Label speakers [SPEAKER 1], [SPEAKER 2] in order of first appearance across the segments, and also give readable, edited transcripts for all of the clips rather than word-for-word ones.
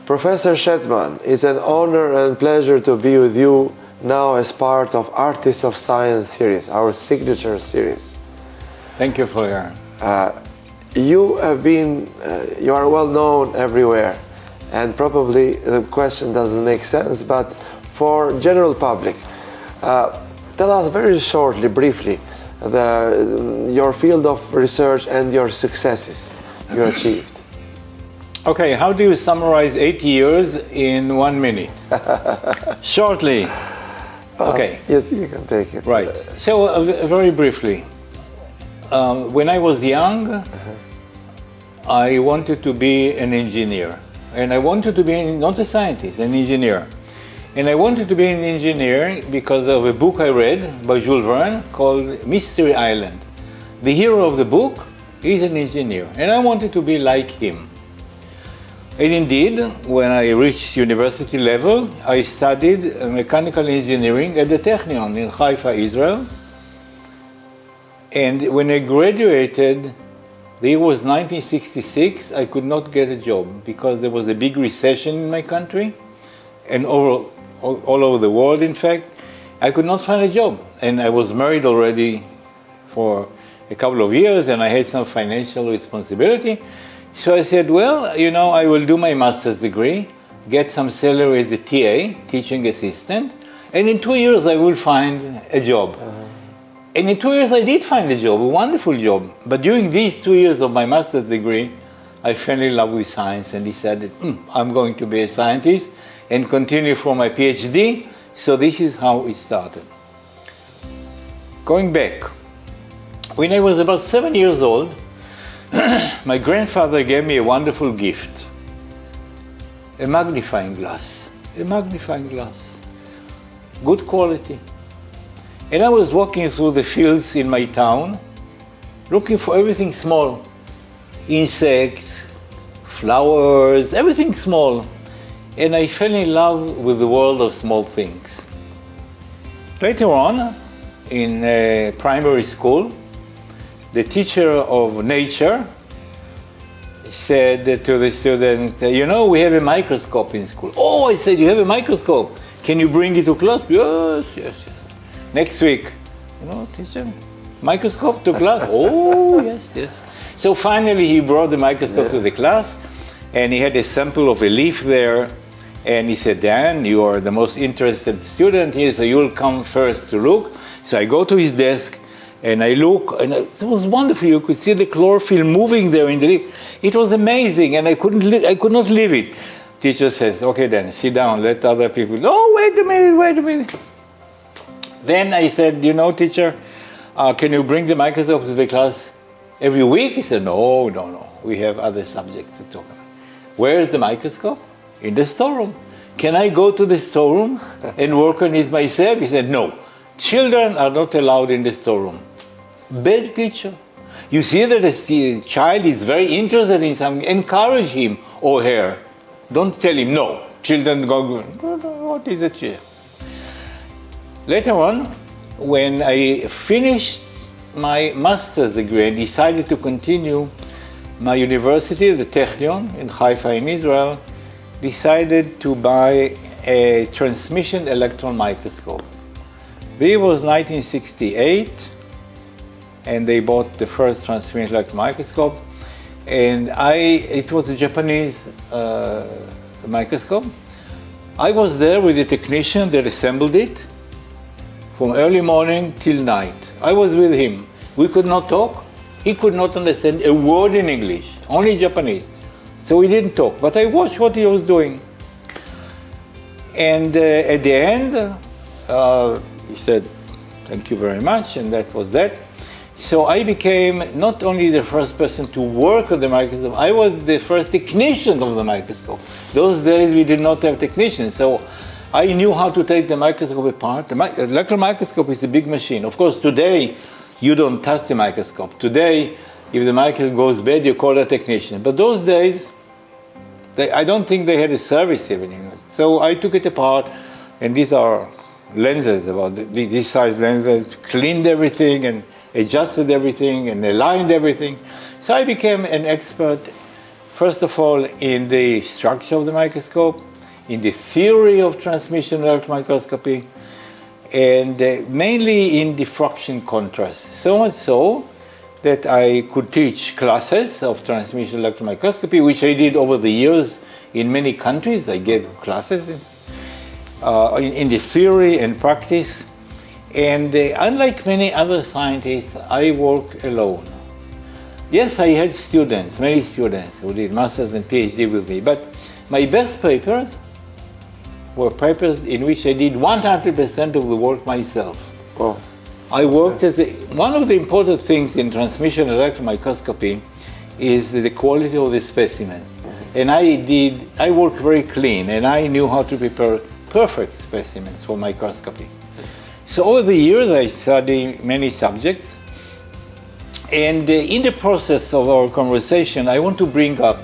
[SPEAKER 1] Professor Shechtman, it's an honor and pleasure to be with you now as part of Artists of Science series, our signature series.
[SPEAKER 2] Thank you, FLOGEN.
[SPEAKER 1] You are well known everywhere, and probably the question doesn't make sense, but for general public, tell us very shortly, briefly, your field of research and your successes you achieved.
[SPEAKER 2] Okay, how do you summarize 8 years in 1 minute? Shortly. Okay.
[SPEAKER 1] You can take it.
[SPEAKER 2] Right. So, very briefly, when I was young, I wanted to be an engineer. And I wanted to be not a scientist, an engineer. And I wanted to be an engineer because of a book I read by Jules Verne called Mystery Island. The hero of the book is an engineer, and I wanted to be like him. And indeed, when I reached university level, I studied mechanical engineering at the Technion in Haifa, Israel. And when I graduated, the year was 1966, I could not get a job because there was a big recession in my country and all over the world, in fact. I could not find a job. And I was married already for a couple of years and I had some financial responsibility. So I said, well, you know, I will do my master's degree, get some salary as a TA, teaching assistant, and in 2 years I will find a job. And in 2 years I did find a job, a wonderful job. But during these 2 years of my master's degree, I fell in love with science and decided, I'm going to be a scientist and continue for my PhD. So this is how it started. Going back, when I was about 7 years old, my grandfather gave me a wonderful gift, a magnifying glass, good quality. And I was walking through the fields in my town, looking for everything small, insects, flowers, everything small. And I fell in love with the world of small things. Later on, in primary school, the teacher of nature said to the student, you know, we have a microscope in school. Oh, I said, you have a microscope. Can you bring it to class? Yes, yes, yes. Next week, you know, teacher, microscope to class? Oh, yes, yes. So finally he brought the microscope to the class and he had a sample of a leaf there. And he said, Dan, you are the most interested student here, so you'll come first to look. So I go to his desk, and I look, and it was wonderful. You could see the chlorophyll moving there in the leaf. It was amazing, and I could not leave it. Teacher says, okay then, sit down, let other people, oh, wait a minute. Then I said, you know, teacher, can you bring the microscope to the class every week? He said, no, we have other subjects to talk about. Where is the microscope? In the storeroom. Can I go to the storeroom and work on it myself? He said, no, children are not allowed in the storeroom. Bad teacher. You see that a child is very interested in something, encourage him or her. Don't tell him, no, children go, what is a child? Later on, when I finished my master's degree and decided to continue my university, the Technion in Haifa in Israel, decided to buy a transmission electron microscope. The year was 1968, and they bought the first transmission electron microscope. And it was a Japanese microscope. I was there with the technician that assembled it from early morning till night. I was with him. We could not talk. He could not understand a word in English, only Japanese. So we didn't talk, but I watched what he was doing. And at the end, he said, thank you very much, and that was that. So I became not only the first person to work on the microscope, I was the first technician of the microscope. Those days we did not have technicians, so I knew how to take the microscope apart. The electron microscope is a big machine. Of course, today you don't touch the microscope. Today, if the microscope goes bad, you call a technician. But those days, I don't think they had a service even. So I took it apart, and these are lenses, about this size lenses, cleaned everything and adjusted everything and aligned everything. So I became an expert, first of all, in the structure of the microscope, in the theory of transmission electron microscopy, and mainly in diffraction contrast. So much so that I could teach classes of transmission electron microscopy, which I did over the years in many countries. I gave classes in the theory and practice. And unlike many other scientists, I work alone. Yes, I had students, many students who did masters and PhD with me, but my best papers were papers in which I did 100% of the work myself.
[SPEAKER 1] Oh.
[SPEAKER 2] I worked as one of the important things in transmission electron microscopy is the quality of the specimen. And I worked very clean, and I knew how to prepare perfect specimens for microscopy. So over the years I studied many subjects, and in the process of our conversation I want to bring up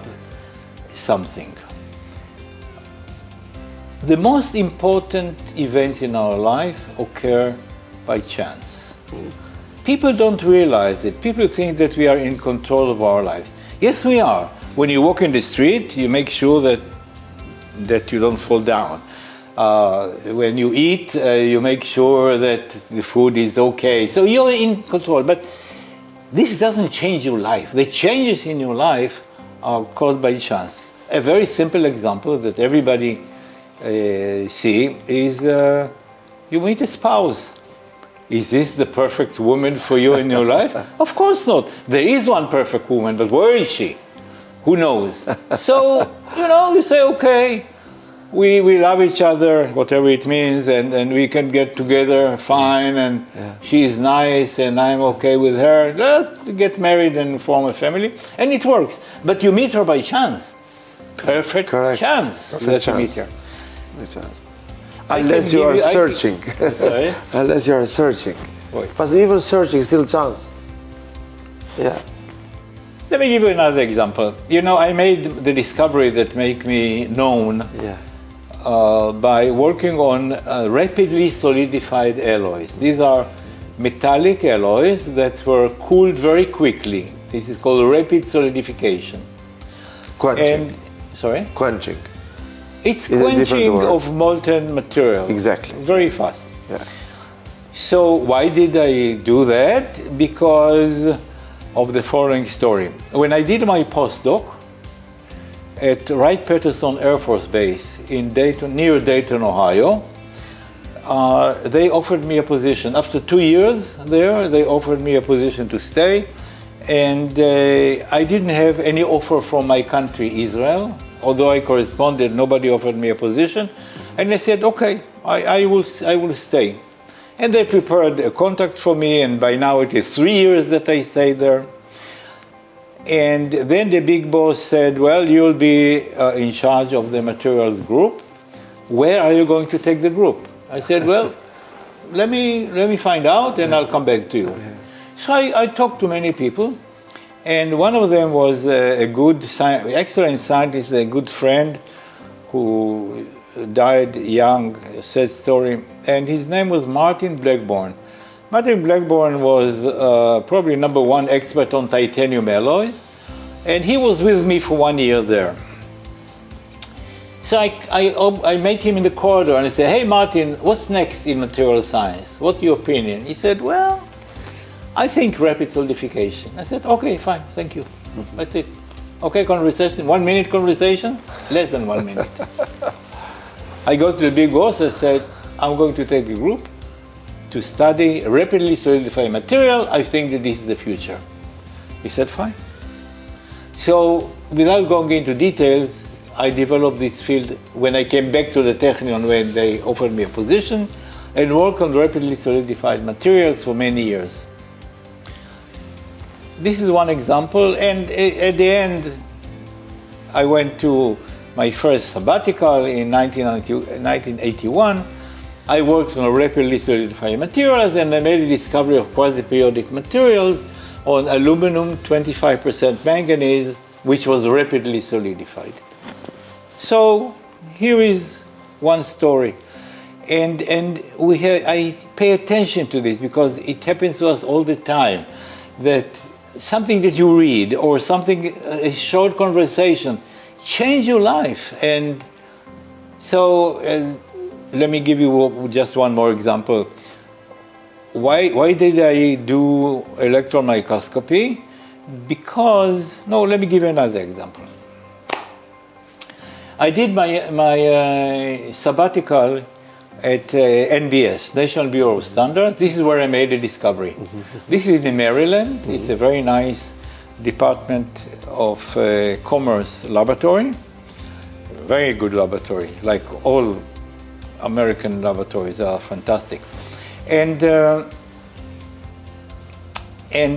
[SPEAKER 2] something. The most important events in our life occur by chance. People don't realize it. People think that we are in control of our lives. Yes, we are. When you walk in the street, you make sure that you don't fall down. When you eat, you make sure that the food is okay. So you're in control. But this doesn't change your life. The changes in your life are caused by chance. A very simple example that everybody see is you meet a spouse. Is this the perfect woman for you in your life? Of course not. There is one perfect woman, but where is she? Who knows? So, you say, okay, we love each other, whatever it means, and we can get together fine, and she's nice, and I'm okay with her. Let's get married and form a family. And it works. But you meet her by chance. Perfect chance.
[SPEAKER 1] Perfect chance.
[SPEAKER 2] You meet her.
[SPEAKER 1] Unless you are searching.
[SPEAKER 2] Sorry?
[SPEAKER 1] Unless you are searching.
[SPEAKER 2] Wait.
[SPEAKER 1] But even searching, still chance. Yeah.
[SPEAKER 2] Let me give you another example. I made the discovery that make me known by working on rapidly solidified alloys. These are metallic alloys that were cooled very quickly. This is called rapid solidification.
[SPEAKER 1] Quenching.
[SPEAKER 2] Sorry?
[SPEAKER 1] Quenching.
[SPEAKER 2] It's quenching of molten material.
[SPEAKER 1] Exactly.
[SPEAKER 2] Very fast.
[SPEAKER 1] Yeah.
[SPEAKER 2] So why did I do that? Because of the following story. When I did my postdoc at Wright-Patterson Air Force Base in near Dayton, Ohio, they offered me a position. After 2 years there, they offered me a position to stay, and I didn't have any offer from my country, Israel. Although I corresponded, nobody offered me a position, and I said, okay, I will stay. And they prepared a contract for me, and by now it is 3 years that I stayed there. And then the big boss said, well, you'll be in charge of the materials group. Where are you going to take the group? I said, well, let me find out, and I'll come back to you. So I talked to many people, and one of them was a excellent scientist, a good friend who died young, a sad story, and his name was Martin Blackburn. Martin Blackburn was probably #1 expert on titanium alloys, and he was with me for 1 year there. So I met him in the corridor and I said, hey Martin, what's next in material science? What's your opinion? He said, well, I think rapid solidification. I said, okay, fine, thank you. That's it. Okay, conversation, 1 minute conversation, less than 1 minute. I go to the big boss, I said, I'm going to take a group to study rapidly solidified material. I think that this is the future. He said, fine. So without going into details, I developed this field when I came back to the Technion when they offered me a position and worked on rapidly solidified materials for many years. this is one example, and at the end, I went to my first sabbatical in 1981. I worked on rapidly solidified materials, and I made a discovery of quasi-periodic materials on aluminum 25% manganese, which was rapidly solidified. So here is one story. And I pay attention to this because it happens to us all the time, that something that you read or something, a short conversation, change your life. And so let me give you just one more example. Why did I do electron microscopy? Because, no, let me give you another example. I did my sabbatical at NBS, National Bureau of Standards. This is where I made a discovery. This is in Maryland. It's a very nice Department of Commerce laboratory. Very good laboratory, like all American laboratories are fantastic. And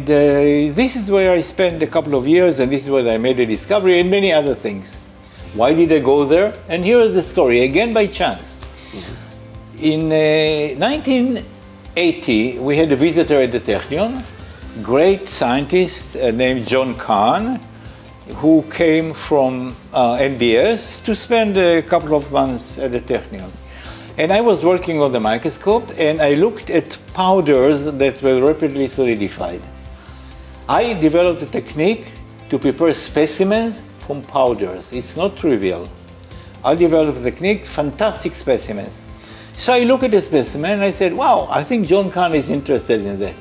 [SPEAKER 2] this is where I spent a couple of years, and this is where I made a discovery and many other things. Why did I go there? And here is the story, again by chance. In 1980, we had a visitor at the Technion, great scientist named John Kahn, who came from NBS to spend a couple of months at the Technion. And I was working on the microscope, and I looked at powders that were rapidly solidified. I developed a technique to prepare specimens from powders. It's not trivial. I developed a technique, fantastic specimens. So I look at the specimen and I said, wow, I think John Kahn is interested in that.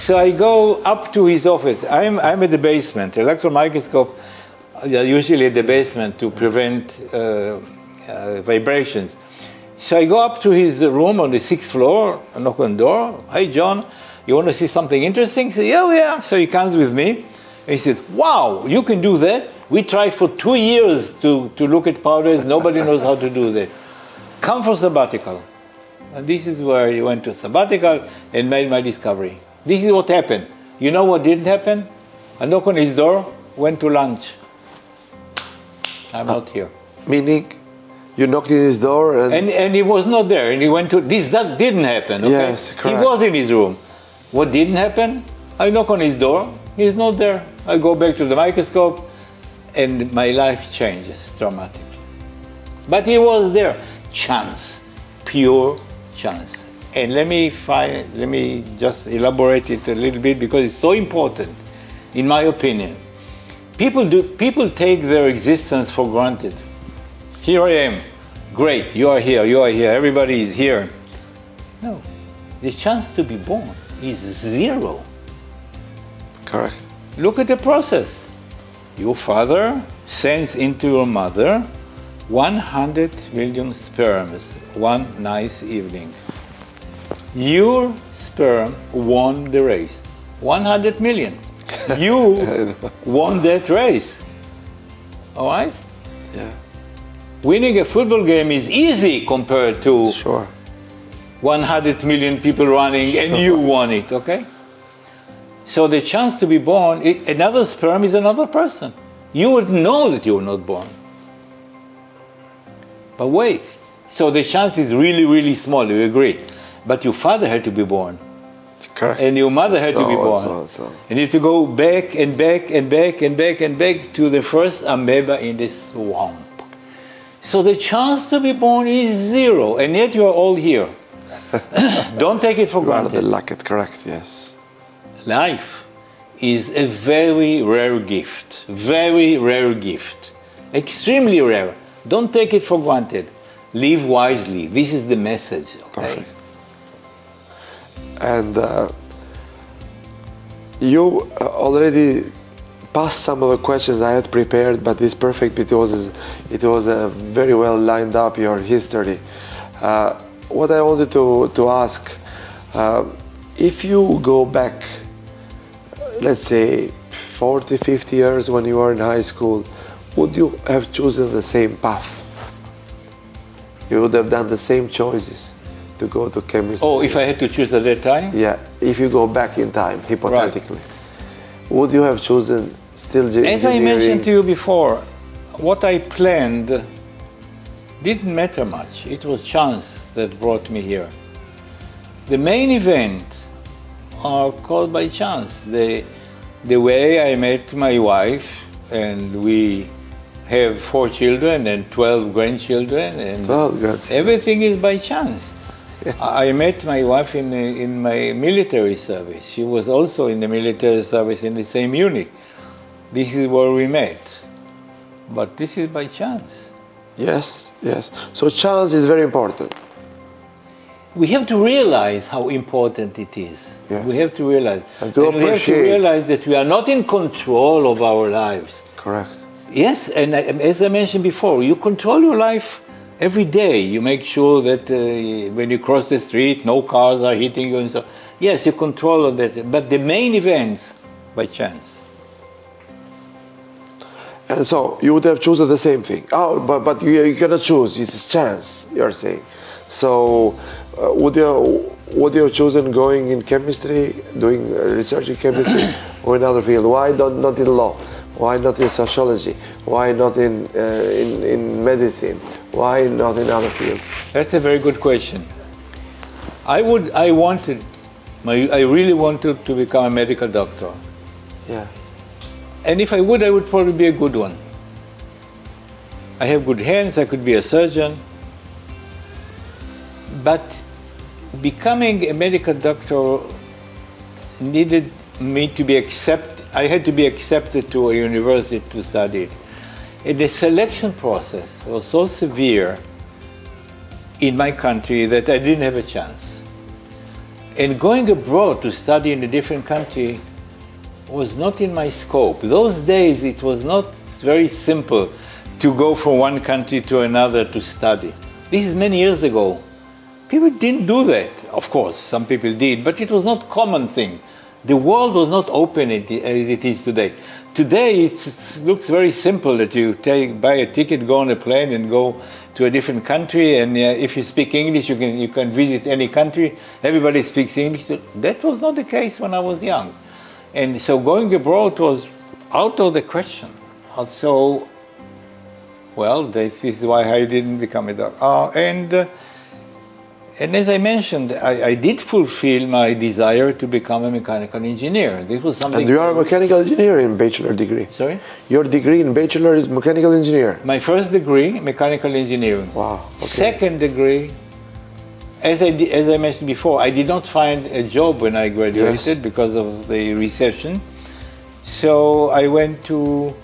[SPEAKER 2] So I go up to his office. I'm at the basement. Electron microscope, usually at the basement to prevent vibrations. So I go up to his room on the 6th floor, I knock on the door. Hi, John, you want to see something interesting? He said, yeah. So he comes with me. And he said, wow, you can do that? We tried for 2 years to look at powders. Nobody knows how to do that. Come for sabbatical. And this is where I went to sabbatical and made my discovery. This is what happened. You know what didn't happen? I knocked on his door, went to lunch. I'm not here.
[SPEAKER 1] Meaning? You knocked in his door
[SPEAKER 2] and he was not there, and he went to that didn't happen. Okay?
[SPEAKER 1] Yes, correct.
[SPEAKER 2] He was in his room. What didn't happen? I knock on his door, he's not there. I go back to the microscope, and my life changes dramatically. But he was there. Chance, pure chance. And let me just elaborate it a little bit because it's so important, in my opinion. People take their existence for granted. Here I am. Great, you are here, everybody is here. No, the chance to be born is 0.
[SPEAKER 1] Correct.
[SPEAKER 2] Look at the process. Your father sends into your mother 100 million sperms one nice evening. Your sperm won the race. 100 million. You won that race. All right?
[SPEAKER 1] Yeah.
[SPEAKER 2] Winning a football game is easy compared to 100 million people running and you won it, okay? So the chance to be born, another sperm is another person. You would know that you were not born. But wait, so the chance is really, really small, you agree. But your father had to be born.
[SPEAKER 1] Correct.
[SPEAKER 2] And your mother had to be born. And you have to go back and back and back and back and back to the first amoeba in the swamp. So the chance to be born is 0, and yet you are all here. Don't take it for granted.
[SPEAKER 1] Luck it, correct, yes.
[SPEAKER 2] Life is a very rare gift, extremely rare. Don't take it for granted. Live wisely. This is the message. Okay?
[SPEAKER 1] Perfect. And you already passed some of the questions I had prepared, but it's perfect because it was very well lined up, your history. What I wanted to ask, if you go back, let's say 40, 50 years when you were in high school, would you have chosen the same path? You would have done the same choices to go to chemistry?
[SPEAKER 2] Oh, if I had to choose at that time?
[SPEAKER 1] Yeah, if you go back in time, hypothetically. would you have chosen still engineering?
[SPEAKER 2] As I mentioned to you before, what I planned didn't matter much. It was chance that brought me here. The main event are called by chance. The way I met my wife, and we have 4 children and 12 grandchildren, and
[SPEAKER 1] 12 grandchildren.
[SPEAKER 2] Everything is by chance. I met my wife in my military service. She was also in the military service in the same unit. This is where we met. But this is by chance.
[SPEAKER 1] Yes, yes. So chance is very important.
[SPEAKER 2] We have to realize how important it is.
[SPEAKER 1] Yes.
[SPEAKER 2] We have to realize.
[SPEAKER 1] And to
[SPEAKER 2] we have to
[SPEAKER 1] appreciate.
[SPEAKER 2] realize that we are not in control of our lives.
[SPEAKER 1] Correct.
[SPEAKER 2] Yes, and as I mentioned before, you control your life every day. You make sure that when you cross the street, no cars are hitting you and so. Yes, you control that. But the main events, by chance.
[SPEAKER 1] And so you would have chosen the same thing. Oh, but you cannot choose. It's chance, you're saying. So would you have chosen going in chemistry, doing research in chemistry, or in other field? Why not in law? Why not in sociology? Why not in medicine? Why not in other fields?
[SPEAKER 2] That's a very good question. I really wanted to become a medical doctor.
[SPEAKER 1] Yeah.
[SPEAKER 2] And if I would probably be a good one. I have good hands, I could be a surgeon. But becoming a medical doctor needed me to be accepted. I had to be accepted to a university to study it. And the selection process was so severe in my country that I didn't have a chance. And going abroad to study in a different country was not in my scope. Those days it was not very simple to go from one country to another to study. This is many years ago. People didn't do that. Of course, some people did, but it was not a common thing. The world was not open as it is today. Today it looks very simple that you buy a ticket, go on a plane and go to a different country, and if you speak English you can visit any country. Everybody speaks English. That was not the case when I was young. And so going abroad was out of the question. Also, well, this is why I didn't become a doctor. And as I mentioned, I did fulfill my desire to become a mechanical engineer. This was something.
[SPEAKER 1] And you are a mechanical engineer in bachelor degree.
[SPEAKER 2] Sorry?
[SPEAKER 1] Your degree in bachelor is mechanical engineer.
[SPEAKER 2] My first degree, mechanical engineering.
[SPEAKER 1] Wow. Okay.
[SPEAKER 2] Second degree, as I mentioned before, I did not find a job when I graduated because of the recession. So I went to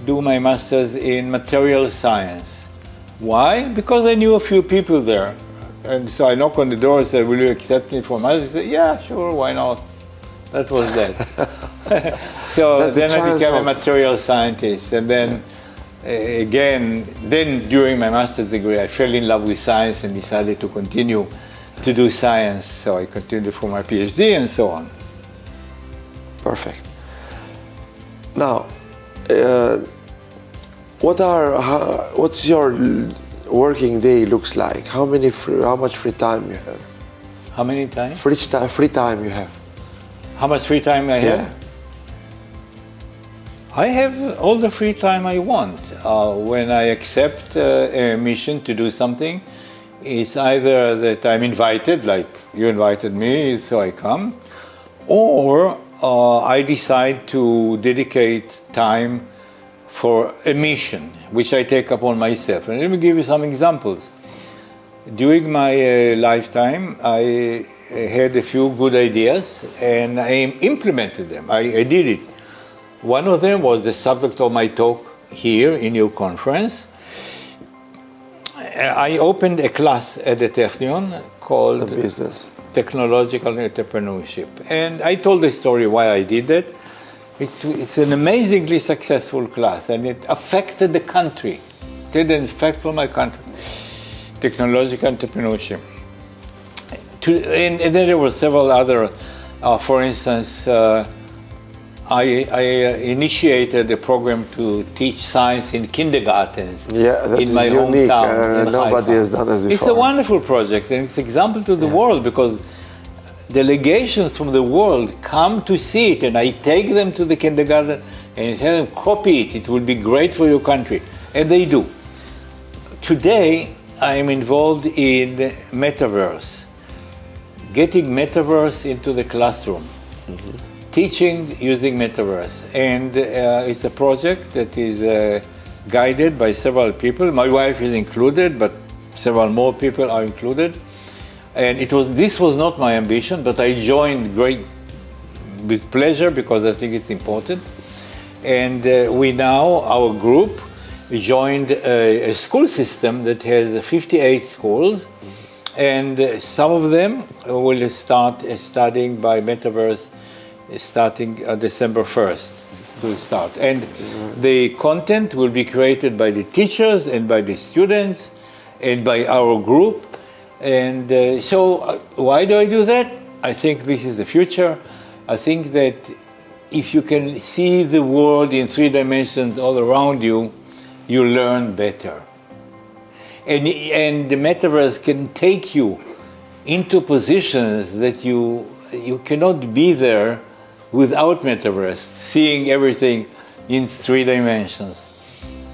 [SPEAKER 2] do my master's in material science. Why? Because I knew a few people there. And so I knocked on the door and said, "Will you accept me for master's?" He said, "Yeah, sure, why not?" That was that. So then I became a material scientist. And then during my master's degree, I fell in love with science and decided to continue to do science. So I continued for my PhD and so on.
[SPEAKER 1] Perfect. Now, what's your working day looks like? How much free time you have?
[SPEAKER 2] How many times?
[SPEAKER 1] Free time you have.
[SPEAKER 2] How much free time I have?
[SPEAKER 1] Yeah.
[SPEAKER 2] I have all the free time I want. When I accept a mission to do something, it's either that I'm invited, like you invited me, so I come, or I decide to dedicate time for a mission, which I take upon myself. And let me give you some examples. During my lifetime, I had a few good ideas and I implemented them. I did it. One of them was the subject of my talk here in your conference. I opened a class at the Technion called Technological Entrepreneurship. And I told the story why I did that. It's an amazingly successful class, and it affected the country. It had an effect on my country. Technological entrepreneurship. And then there were several other, for instance, I initiated a program to teach science in kindergartens in my hometown.
[SPEAKER 1] Nobody has done this before.
[SPEAKER 2] It's a wonderful project, and it's an example to the world, because delegations from the world come to see it, and I take them to the kindergarten and tell them, copy it, it will be great for your country. And they do. Today, I am involved in metaverse, getting metaverse into the classroom, teaching using metaverse. And it's a project that is guided by several people. My wife is included, but several more people are included. And this was not my ambition, but I joined with pleasure because I think it's important. And we now, our group, joined a school system that has 58 schools, and some of them will start studying by metaverse starting December 1st to start. And the content will be created by the teachers and by the students and by our group. And so why do I do that? I think this is the future. I think that if you can see the world in 3 dimensions all around you, you learn better. And the metaverse can take you into positions that you cannot be there without metaverse, seeing everything in 3 dimensions.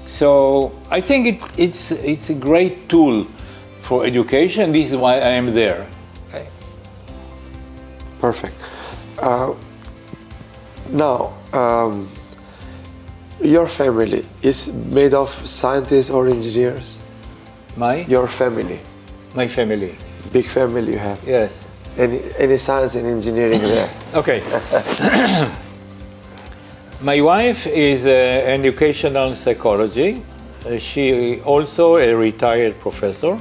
[SPEAKER 2] So I think it's a great tool for education. This is why I am there. Okay.
[SPEAKER 1] Perfect. Now, your family is made of scientists or engineers? Your family.
[SPEAKER 2] My family.
[SPEAKER 1] Big family you have?
[SPEAKER 2] Yes.
[SPEAKER 1] Any science and engineering there?
[SPEAKER 2] Okay. My wife is an educational psychology. She also a retired professor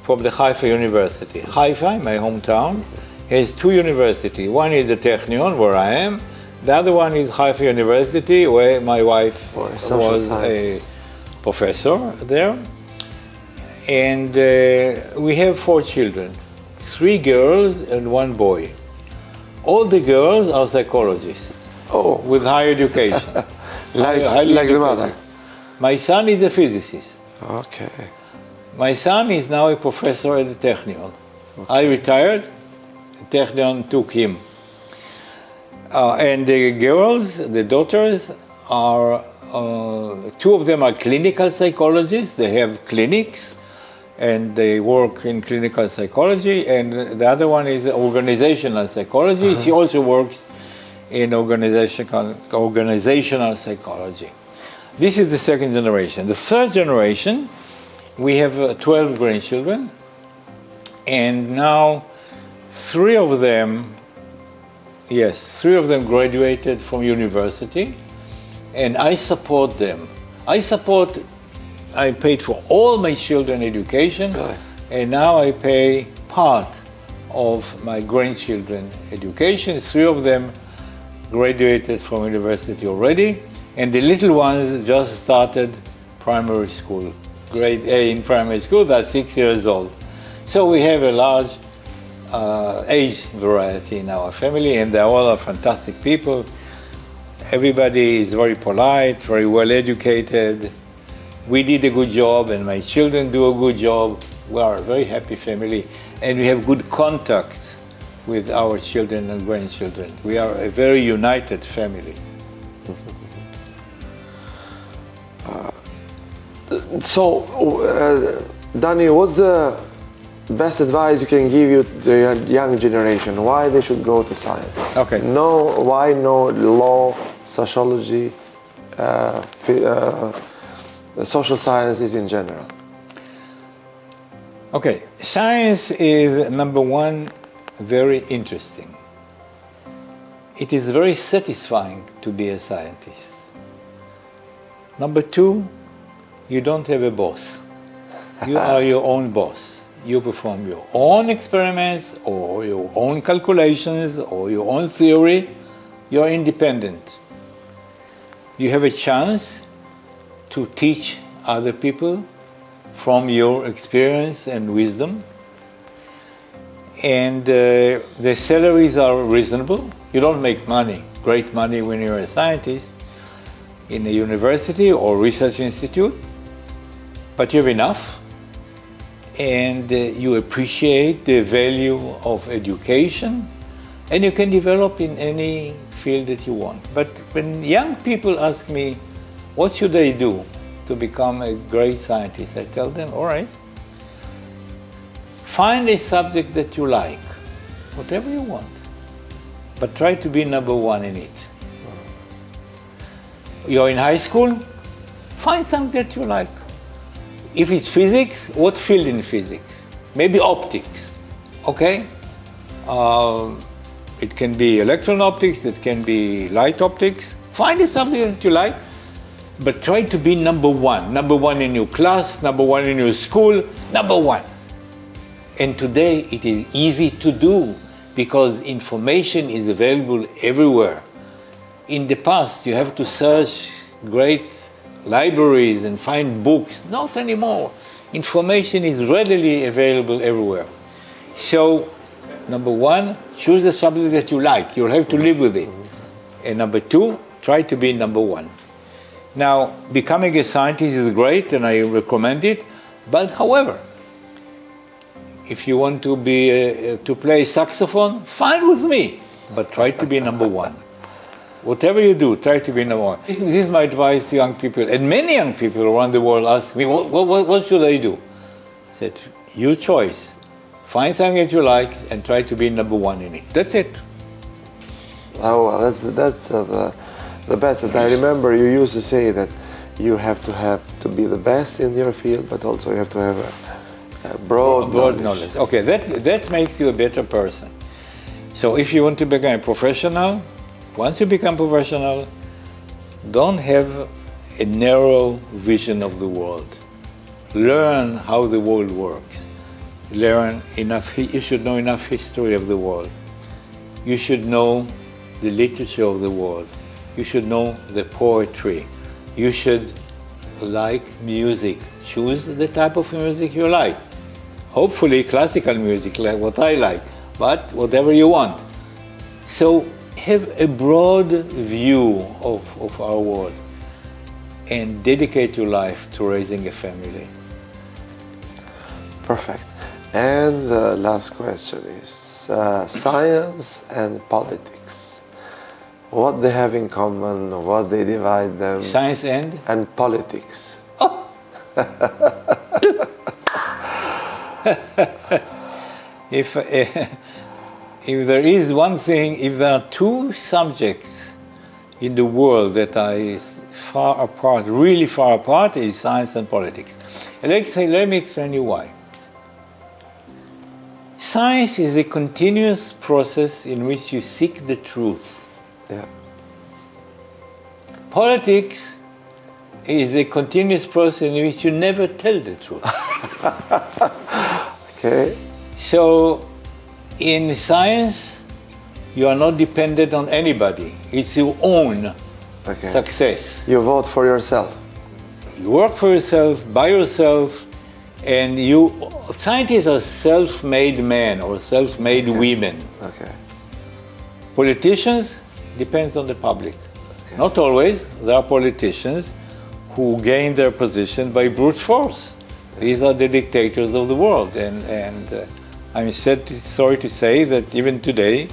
[SPEAKER 2] from the Haifa University. Haifa, my hometown, has 2 universities. One is the Technion, where I am. The other one is Haifa University, where my wife was a professor there. And we have 4 children, 3 girls and 1 boy. All the girls are psychologists with higher education.
[SPEAKER 1] like the mother?
[SPEAKER 2] My son is a physicist.
[SPEAKER 1] Okay.
[SPEAKER 2] My son is now a professor at the Technion. Okay. I retired, the Technion took him. And the girls, the daughters, are 2 of them are clinical psychologists. They have clinics and they work in clinical psychology, and the other one is organizational psychology. She also works in organizational psychology. This is the 2nd generation. The 3rd generation, we have 12 grandchildren, and now 3 of them graduated from university, and I support them. I paid for all my children's education, and now I pay part of my grandchildren's education. 3 of them graduated from university already, and the little ones just started primary school, grade A in primary school. They're 6 years old. So we have a large age variety in our family, and they're all fantastic people. Everybody is very polite, very well educated. We did a good job, and my children do a good job. We are a very happy family, and we have good contacts with our children and grandchildren. We are a very united family.
[SPEAKER 1] Danny, what's the best advice you can give the young generation? Why they should go to science?
[SPEAKER 2] Okay.
[SPEAKER 1] Why no law, sociology, social sciences in general?
[SPEAKER 2] Okay, science is, number 1, very interesting. It is very satisfying to be a scientist. Number 2, you don't have a boss. You are your own boss. You perform your own experiments or your own calculations or your own theory. You're independent. You have a chance to teach other people from your experience and wisdom. And the salaries are reasonable. You don't make great money when you're a scientist in a university or research institute, but you have enough. and you appreciate the value of education, and you can develop in any field that you want. But when young people ask me, what should I do to become a great scientist? I tell them, all right, find a subject that you like, whatever you want, but try to be number one in it. You're in high school, find something that you like. If it's physics, what field in physics? Maybe optics, okay? It can be electron optics, it can be light optics. Find a subject that you like, but try to be number one. Number one in your class, number one in your school, number one. And today it is easy to do because information is available everywhere. In the past, you have to search great libraries and find books. Not anymore. Information is readily available everywhere. So, number one, choose a subject that you like. You'll have to live with it. And number two, try to be number one. Now, becoming a scientist is great and I recommend it. But however, if you want to be to play saxophone, fine with me. But try to be number one. Whatever you do, try to be number one. This is my advice to young people. And many young people around the world ask me, what should I do? I said, your choice. Find something that you like and try to be number one in it. That's it.
[SPEAKER 1] Oh, well, that's the best. And I remember you used to say that you have to be the best in your field, but also you have to have a broad knowledge.
[SPEAKER 2] Okay, that makes you a better person. So if you want to become a professional, once you become professional, don't have a narrow vision of the world. Learn how the world works. Learn enough, you should know enough history of the world. You should know the literature of the world. You should know the poetry. You should like music. Choose the type of music you like. Hopefully classical music, like what I like, but whatever you want. So have a broad view of our world and dedicate your life to raising a family.
[SPEAKER 1] Perfect. And the last question is science and politics. What they have in common, what they divide them.
[SPEAKER 2] Science and
[SPEAKER 1] politics.
[SPEAKER 2] Oh. If there is one thing, if there are two subjects in the world that are far apart, really far apart, is science and politics. And let me explain you why. Science is a continuous process in which you seek the truth.
[SPEAKER 1] Yeah.
[SPEAKER 2] Politics is a continuous process in which you never tell the truth.
[SPEAKER 1] Okay.
[SPEAKER 2] So, in science, you are not dependent on anybody. It's your own success.
[SPEAKER 1] You vote for yourself.
[SPEAKER 2] You work for yourself, by yourself, and scientists are self-made men or self-made women.
[SPEAKER 1] Okay.
[SPEAKER 2] Politicians depends on the public. Okay. Not always. There are politicians who gain their position by brute force. These are the dictators of the world, and I'm sorry to say that even today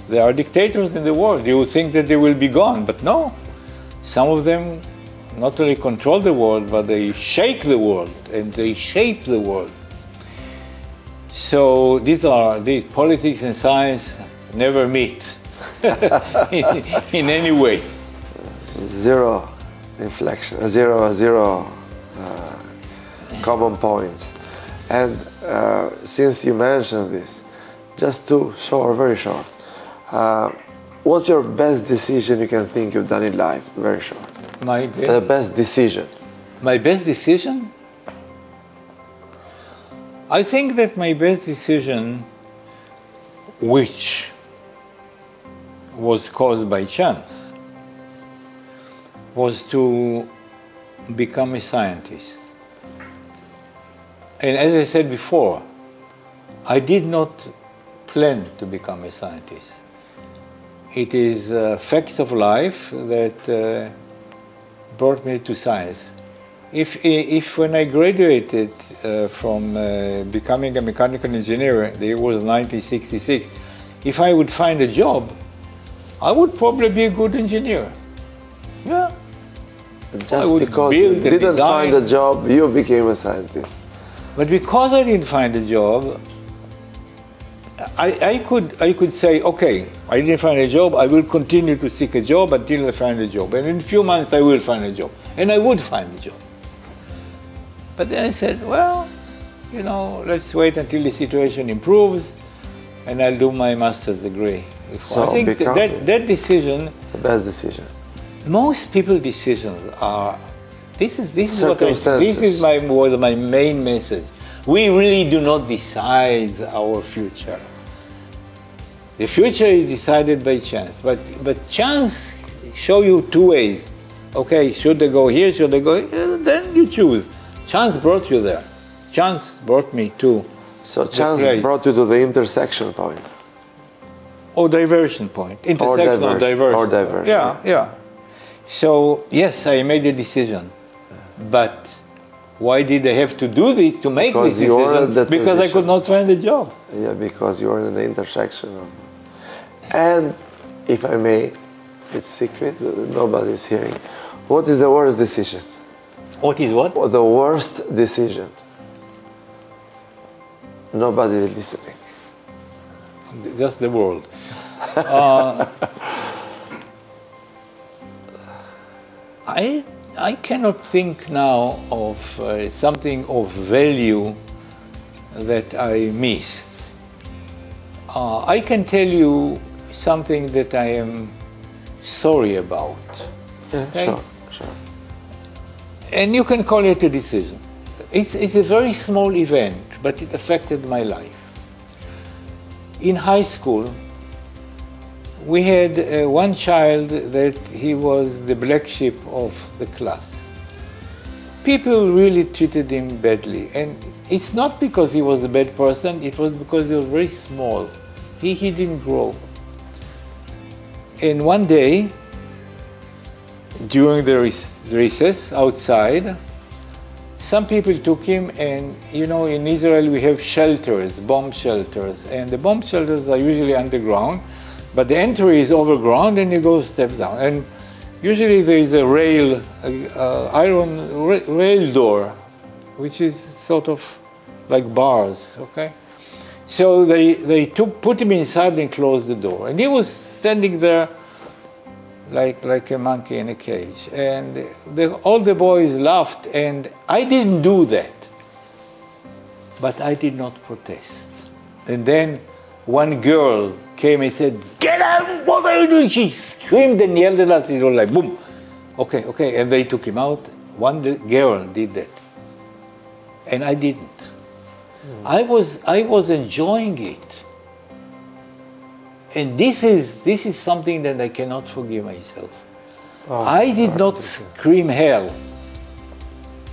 [SPEAKER 2] there are dictators in the world. You would think that they will be gone, but no. Some of them not only control the world, but they shake the world and they shape the world. So these politics and science never meet in any way.
[SPEAKER 1] Zero inflection, zero common points. And since you mentioned this, just very short. What's your best decision you can think you've done in life? Very short. The best decision.
[SPEAKER 2] My best decision? I think that my best decision, which was caused by chance, was to become a scientist. And as I said before, I did not plan to become a scientist. It is facts of life that brought me to science. if when I graduated from becoming a mechanical engineer, the year was 1966, if I would find a job, I would probably be a good engineer. Yeah.
[SPEAKER 1] Just because you didn't find a job, you became a scientist.
[SPEAKER 2] But because I didn't find a job, I could say, okay, I didn't find a job, I will continue to seek a job until I find a job. And in a few months I will find a job. And I would find a job. But then I said, well, you know, let's wait until the situation improves and I'll do my master's degree. So I think that decision,
[SPEAKER 1] the best decision.
[SPEAKER 2] Most people's decisions are, this is my main message. We really do not decide our future. The future is decided by chance, but chance show you two ways. Okay, should I go here, should I go here? Then you choose. Chance brought you there. Chance brought me to
[SPEAKER 1] So chance brought you to the intersection point.
[SPEAKER 2] Or diversion point. Intersection or diversion.
[SPEAKER 1] Or diversion.
[SPEAKER 2] Yeah, yeah. So, yes, I made a decision. But why did I have to do this, to make this decision? Because I could not find a job.
[SPEAKER 1] Yeah, because you were in the intersection. And, if I may, it's secret, nobody's hearing. What is the worst decision?
[SPEAKER 2] What is what?
[SPEAKER 1] The worst decision. Nobody is listening.
[SPEAKER 2] Just the world. I cannot think now of something of value that I missed. I can tell you something that I am sorry about.
[SPEAKER 1] Yeah,
[SPEAKER 2] okay?
[SPEAKER 1] Sure.
[SPEAKER 2] And you can call it a decision. It's a very small event, but it affected my life. In high school, we had one child that he was the black sheep of the class. People really treated him badly. And it's not because he was a bad person, it was because he was very small. He didn't grow. And one day, during the recess outside, some people took him, and you know, in Israel we have shelters, bomb shelters, and the bomb shelters are usually underground, but the entry is overground and you go step down. And usually there is a rail, iron rail door, which is sort of like bars, okay? So they put him inside and closed the door. And he was standing there like a monkey in a cage. And all the boys laughed, and I didn't do that. But I did not protest. And then one girl came and said, "Get out, what are you doing?" She screamed and yelled at us. It was like, boom. Okay. And they took him out. One girl did that. And I didn't. I was enjoying it. And this is something that I cannot forgive myself. I did not scream hell.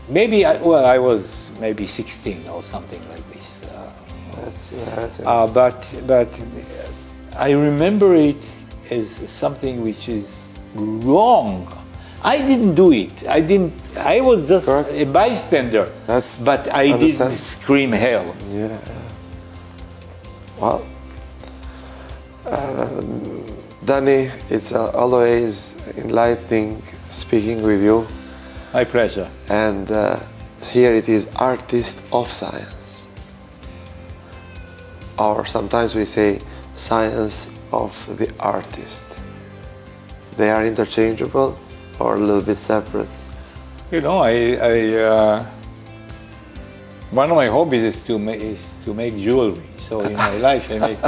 [SPEAKER 2] Maybe I was maybe 16 or something like this. But I remember it as something which is wrong. I didn't do it. I was just a bystander. But I didn't scream hell.
[SPEAKER 1] Yeah. Well, Danny, it's always enlightening speaking with you.
[SPEAKER 2] My pleasure.
[SPEAKER 1] And here it is, artist of science. Or sometimes we say science of the artist. They are interchangeable or a little bit separate?
[SPEAKER 2] You know, one of my hobbies is to make jewelry. So in my life I make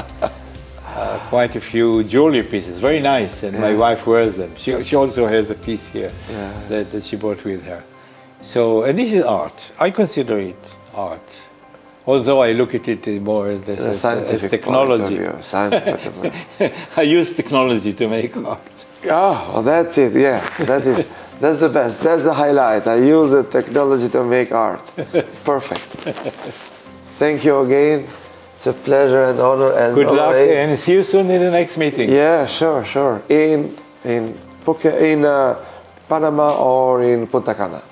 [SPEAKER 2] quite a few jewelry pieces, very nice, and my wife wears them. She also has a piece here that she brought with her. So, and this is art. I consider it art, although I look at it more as
[SPEAKER 1] scientific
[SPEAKER 2] technology.
[SPEAKER 1] Scientific.
[SPEAKER 2] I use technology to make art.
[SPEAKER 1] Oh, well, that's it. Yeah, that's the best. That's the highlight. I use the technology to make art. Perfect. Thank you again. It's a pleasure and honor as
[SPEAKER 2] Good
[SPEAKER 1] always.
[SPEAKER 2] luck, and see you soon in the next meeting.
[SPEAKER 1] Yeah, sure. In Phuket, in Panama or in Punta Cana.